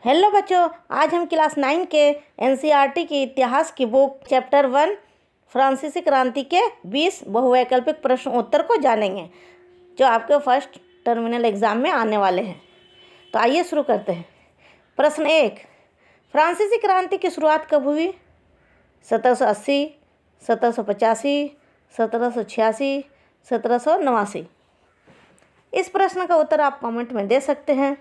Hello बच्चों, आज हम क्लास 9 के एनसीईआरटी की इतिहास की बुक चैप्टर 1 फ्रांसीसी क्रांति के 20 बहुवैकल्पिक प्रश्न उत्तर को जानेंगे जो आपके फर्स्ट टर्मिनल एग्जाम में आने वाले हैं। तो आइए शुरू करते हैं। प्रश्न 1, फ्रांसीसी क्रांति की शुरुआत कब हुई? 1780, 1785, 1786, 1789। इस प्रश्न का उत्तर आप कमेंट में दे सकते हैं।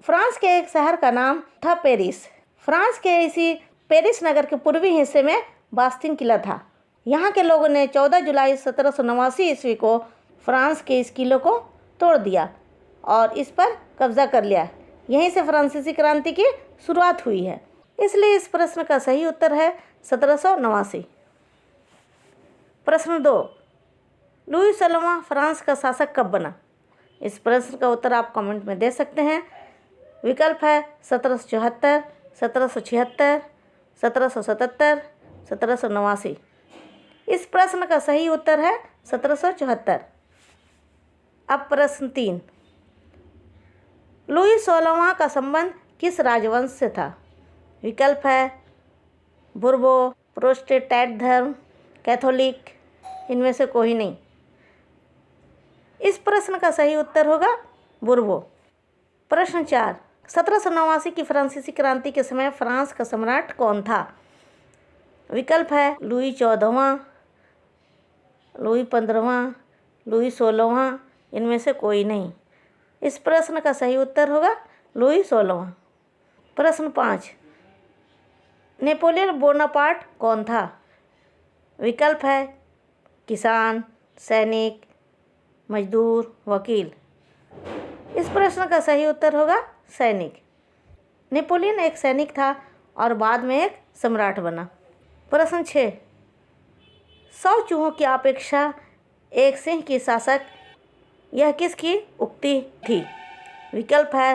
फ्रांस के एक शहर का नाम था पेरिस। फ्रांस के इसी पेरिस नगर के पूर्वी हिस्से में बास्तिन किला था। यहाँ के लोगों ने 14 जुलाई 1789 ईस्वी को फ्रांस के इस किले को तोड़ दिया और इस पर कब्जा कर लिया। यहीं से फ्रांसीसी क्रांति की शुरुआत हुई है। इसलिए इस प्रश्न का सही उत्तर है 1789। प्रश्न 2, लुई 16वां फ्रांस का शासक कब बना? इस प्रश्न का उत्तर आप कमेंट में दे सकते हैं। विकल्प है 1774, 1776, 1777, 1789। इस प्रश्न का सही उत्तर है 1774। अब प्रश्न 3, लुई 16वां का संबंध किस राजवंश से था? विकल्प है बुर्बो, प्रोटेस्टेंट धर्म, कैथोलिक, इनमें से कोई नहीं। इस प्रश्न का सही उत्तर होगा बुर्बो। प्रश्न 4, 1789 की फ्रांसीसी क्रांति के समय फ्रांस का सम्राट कौन था? विकल्प है लुई 14वां, लुई 15वां, लुई 16वां, इनमें से कोई नहीं। इस प्रश्न का सही उत्तर होगा लुई 16वां। प्रश्न 5, नेपोलियन बोनापार्ट कौन था? विकल्प है किसान, सैनिक, मजदूर, वकील। इस प्रश्न का सही उत्तर होगा सैनिक। नेपोलियन एक सैनिक था और बाद में एक सम्राट बना। प्रश्न 6, 100 चूहों की अपेक्षा एक सिंह की शासक, यह किसकी उक्ति थी? विकल्प है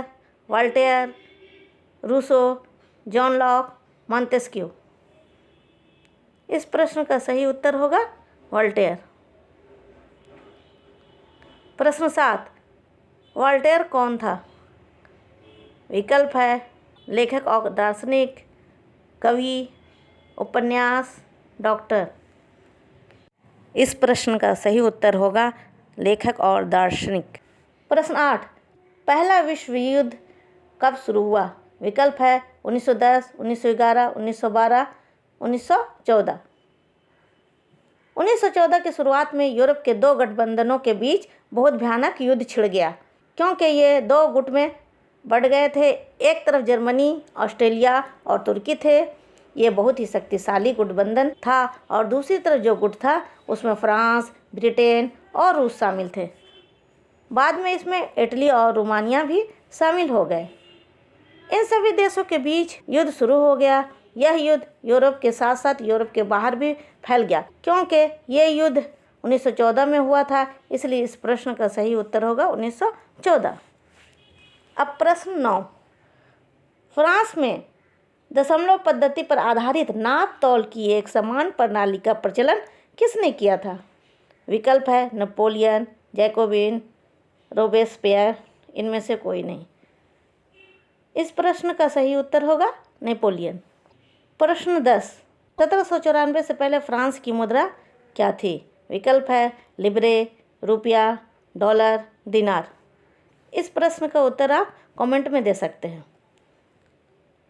Voltaire, Rousseau, John Locke, Montesquieu. इस प्रश्न का सही उत्तर होगा वोल्टेयर। प्रश्न 7, वोल्टेयर कौन था? विकल्प है लेखक और दार्शनिक, कवि, उपन्यास, डॉक्टर। इस प्रश्न का सही उत्तर होगा लेखक और दार्शनिक। प्रश्न 8, पहला विश्व युद्ध कब शुरू हुआ? विकल्प है 1910, 1911, 1912, 1914। 1914 की शुरुआत में यूरोप के दो गठबंधनों के बीच बहुत भयानक युद्ध छिड़ गया, क्योंकि ये दो गुट में बढ़ गए थे। एक तरफ जर्मनी, ऑस्ट्रेलिया और तुर्की थे, ये बहुत ही शक्तिशाली गठबंधन था, और दूसरी तरफ जो गुट था उसमें फ्रांस, ब्रिटेन और रूस शामिल थे। बाद में इसमें इटली और रोमानिया भी शामिल हो गए। इन सभी देशों के बीच युद्ध शुरू हो गया। यह युद्ध यूरोप के साथ साथ यूरोप के बाहर भी फैल गया, क्योंकि ये युद्ध 1914 में हुआ था। इसलिए इस प्रश्न का सही उत्तर होगा 1914। अब प्रश्न 9, फ्रांस में दशमलव पद्धति पर आधारित नाप तौल की एक समान प्रणाली का प्रचलन किसने किया था? विकल्प है नेपोलियन, जैकोबिन, रोबेस्पियर, इनमें से कोई नहीं। इस प्रश्न का सही उत्तर होगा नेपोलियन। प्रश्न 10, 1794 से पहले फ्रांस की मुद्रा क्या थी? विकल्प है लिब्रे, रुपया, डॉलर, दिनार। इस प्रश्न का उत्तर आप कमेंट में दे सकते हैं।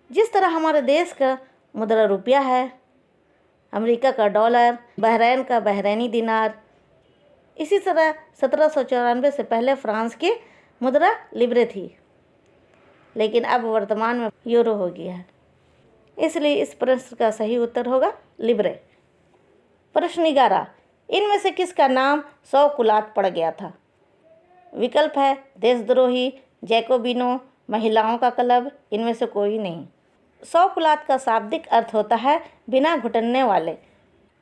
जिस तरह हमारे देश का मुद्रा रुपया है, अमेरिका का डॉलर, बहरीन का बहरीनी दिनार, इसी तरह 1794 से पहले फ्रांस की मुद्रा लिब्रे थी, लेकिन अब वर्तमान में यूरो हो गया है। इसलिए इस प्रश्न का सही उत्तर होगा लिब्रे। प्रश्न 11, इनमें से किसका नाम 100 कुलात पड़ गया था? विकल्प है देशद्रोही, जैकोबिनो, महिलाओं का क्लब, इनमें से कोई नहीं। 100 कुलात का शाब्दिक अर्थ होता है बिना घुटनने वाले,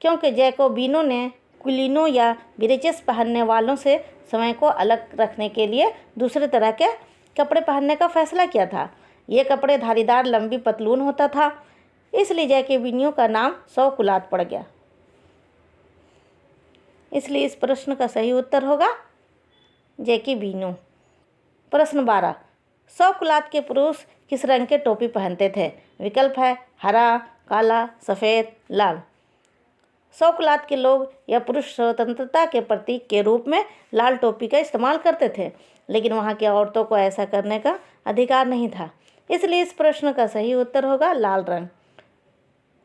क्योंकि जैकोबिनो ने कुलीनों या ब्रीचेस पहनने वालों से समय को अलग रखने के लिए दूसरे तरह के कपड़े पहनने का फैसला किया था। ये कपड़े धारीदार लंबी पतलून होता था, इसलिए जैकोबिनियों का नाम 100 कुलात पड़ गया। इसलिए इस प्रश्न का सही उत्तर होगा जैकोबिनो। प्रश्न 12, 100 कुलात के पुरुष किस रंग के टोपी पहनते थे? विकल्प है हरा, काला, सफ़ेद, लाल। सौकलात के लोग या पुरुष स्वतंत्रता के प्रतीक के रूप में लाल टोपी का इस्तेमाल करते थे, लेकिन वहाँ की औरतों को ऐसा करने का अधिकार नहीं था। इसलिए इस प्रश्न का सही उत्तर होगा लाल रंग।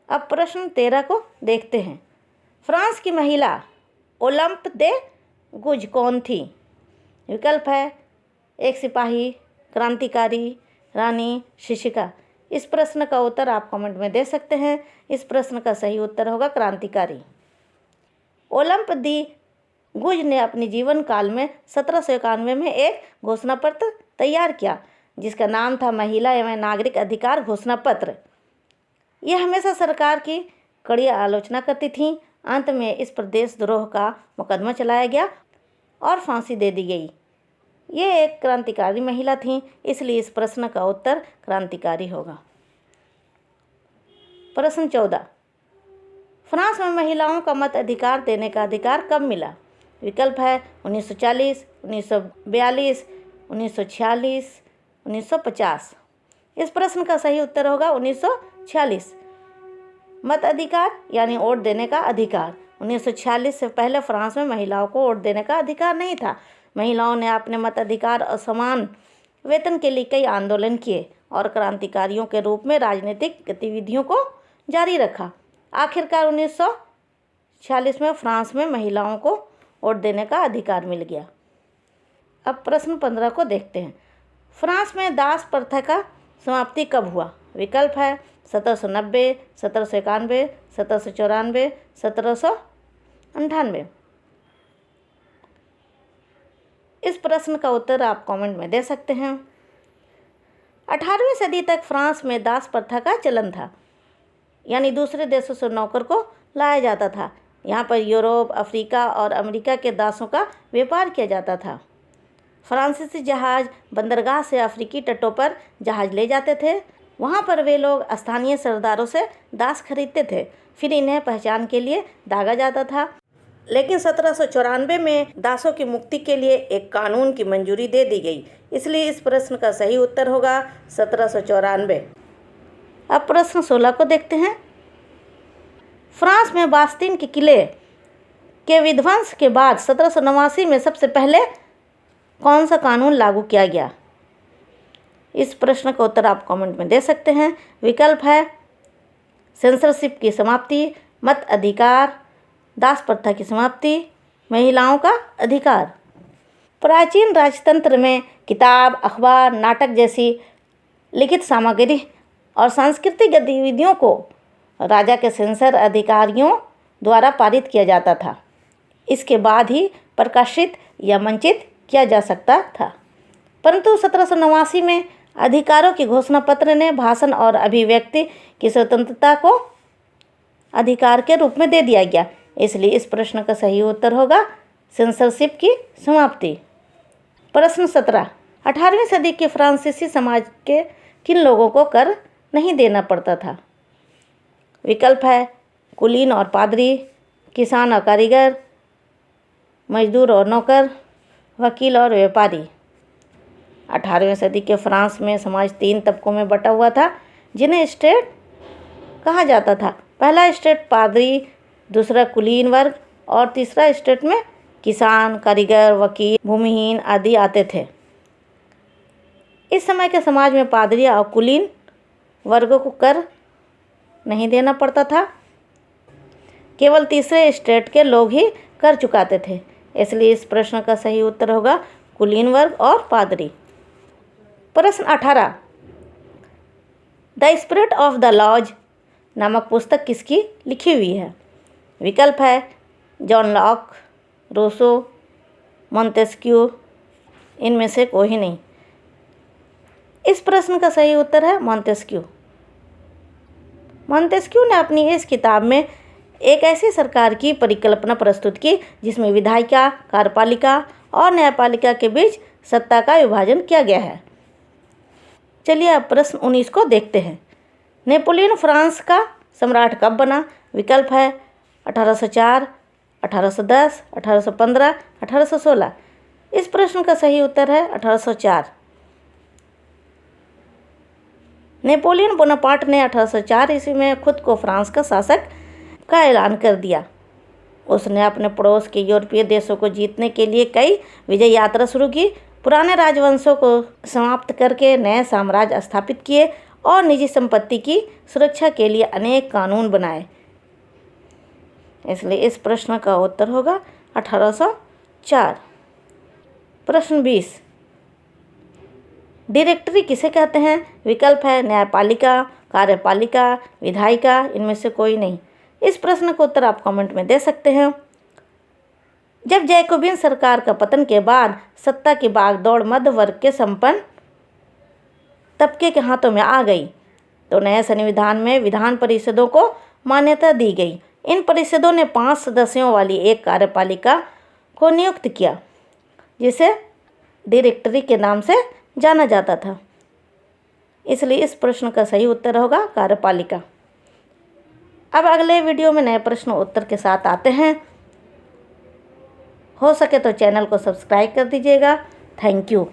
अब प्रश्न 13 को देखते हैं। फ्रांस की महिला ओलंप दे गुज कौन थी? विकल्प है एक सिपाही, क्रांतिकारी, रानी, शिक्षिका। इस प्रश्न का उत्तर आप कमेंट में दे सकते हैं। इस प्रश्न का सही उत्तर होगा क्रांतिकारी। ओलंप दी गुज ने अपने जीवन काल में 1791 में एक घोषणा पत्र तैयार किया, जिसका नाम था महिला एवं नागरिक अधिकार घोषणा पत्र। यह हमेशा सरकार की कड़ी आलोचना करती थी। अंत में इस पर देशद्रोह का मुकदमा चलाया गया और फांसी दे दी गई। ये एक क्रांतिकारी महिला थी, इसलिए इस प्रश्न का उत्तर क्रांतिकारी होगा। प्रश्न 14, फ्रांस में महिलाओं का मत अधिकार देने का अधिकार कब मिला? विकल्प है 1940, 1942, 1946, 1950। इस प्रश्न का सही उत्तर होगा 1946। मत अधिकार यानी वोट देने का अधिकार। 1946 से पहले फ्रांस में महिलाओं को वोट देने का अधिकार नहीं था। महिलाओं ने अपने मताधिकार और समान वेतन के लिए कई आंदोलन किए और क्रांतिकारियों के रूप में राजनीतिक गतिविधियों को जारी रखा। आखिरकार 1946 में फ्रांस में महिलाओं को वोट देने का अधिकार मिल गया। अब प्रश्न 15 को देखते हैं। फ्रांस में दास प्रथा का समाप्ति कब हुआ? विकल्प है 1790, 1791, 1794, 1798। इस प्रश्न का उत्तर आप कमेंट में दे सकते हैं। 18वीं सदी तक फ्रांस में दास प्रथा का चलन था, यानी दूसरे देशों से नौकर को लाया जाता था। यहाँ पर यूरोप, अफ्रीका और अमेरिका के दासों का व्यापार किया जाता था। फ्रांसीसी जहाज बंदरगाह से अफ्रीकी तटों पर जहाज ले जाते थे। वहाँ पर वे लोग स्थानीय सरदारों से दास खरीदते थे, फिर इन्हें पहचान के लिए दागा जाता था। लेकिन 1794 में दासों की मुक्ति के लिए एक कानून की मंजूरी दे दी गई, इसलिए इस प्रश्न का सही उत्तर होगा 1794। अब प्रश्न 16 को देखते हैं। फ्रांस में बास्तीन के किले के विध्वंस के बाद 1789 में सबसे पहले कौन सा कानून लागू किया गया? इस प्रश्न का उत्तर आप कमेंट में दे सकते हैं। विकल्प है सेंसरशिप की समाप्ति, मत अधिकार, दास प्रथा की समाप्ति, महिलाओं का अधिकार। प्राचीन राजतंत्र में किताब, अखबार, नाटक जैसी लिखित सामग्री और सांस्कृतिक गतिविधियों को राजा के सेंसर अधिकारियों द्वारा पारित किया जाता था। इसके बाद ही प्रकाशित या मंचित किया जा सकता था। परंतु 1789 में अधिकारों की घोषणा पत्र ने भाषण और अभिव्यक्ति की स्वतंत्रता को अधिकार के रूप में दे दिया गया, इसलिए इस प्रश्न का सही उत्तर होगा सेंसरशिप की समाप्ति। प्रश्न 17, 18वीं सदी के फ्रांसीसी समाज के किन लोगों को कर नहीं देना पड़ता था? विकल्प है कुलीन और पादरी, किसान और कारीगर, मजदूर और नौकर, वकील और व्यापारी। 18वीं सदी के फ्रांस में समाज 3 तबकों में बटा हुआ था, जिन्हें स्टेट कहा जाता था। पहला स्टेट पादरी, दूसरा कुलीन वर्ग और तीसरा स्टेट में किसान, कारीगर, वकील, भूमिहीन आदि आते थे। इस समय के समाज में पादरी और कुलीन वर्गों को कर नहीं देना पड़ता था। केवल तीसरे स्टेट के लोग ही कर चुकाते थे, इसलिए इस प्रश्न का सही उत्तर होगा कुलीन वर्ग और पादरी। प्रश्न 18, the spirit of the laws नामक पुस्तक किसकी लिखी हुई है? विकल्प है जॉन लॉक, रूसो, मोंतेस्क्यू। इनमें से कोई नहीं। इस प्रश्न का सही उत्तर है मोंतेस्क्यू। मोंतेस्क्यू ने अपनी इस किताब में एक ऐसी सरकार की परिकल्पना प्रस्तुत की जिसमें विधायिका, कार्यपालिका और न्यायपालिका के बीच सत्ता का विभाजन किया गया है। चलिए अब प्रश्न 19 को देखते हैं। नेपोलियन फ्रांस का सम्राट कब बना? विकल्प है 1804, 1810, 1815, 1816। इस प्रश्न का सही उत्तर है 1804। नेपोलियन बोनापार्ट ने 1804 ईस्वी में खुद को फ्रांस का शासक का ऐलान कर दिया। उसने अपने पड़ोस के यूरोपीय देशों को जीतने के लिए कई विजय यात्रा शुरू की, पुराने राजवंशों को समाप्त करके नए साम्राज्य स्थापित किए और निजी संपत्ति की सुरक्षा के लिए अनेक कानून बनाए। इसलिए इस प्रश्न का उत्तर होगा 1804। प्रश्न 20, डायरेक्टरी किसे कहते हैं? विकल्प है न्यायपालिका, कार्यपालिका, विधायिका, इनमें से कोई नहीं। इस प्रश्न का उत्तर आप कमेंट में दे सकते हैं। जब जैकोबिन सरकार का पतन के बाद सत्ता की भागदौड़ मध्य वर्ग के संपन्न तबके के हाथों में आ गई तो नए संविधान में विधान परिषदों को मान्यता दी गई। इन परिषदों ने 5 सदस्यों वाली एक कार्यपालिका को नियुक्त किया, जिसे डायरेक्टरी के नाम से जाना जाता था। इसलिए इस प्रश्न का सही उत्तर होगा कार्यपालिका। अब अगले वीडियो में नए प्रश्न उत्तर के साथ आते हैं। हो सके तो चैनल को सब्सक्राइब कर दीजिएगा। Thank you.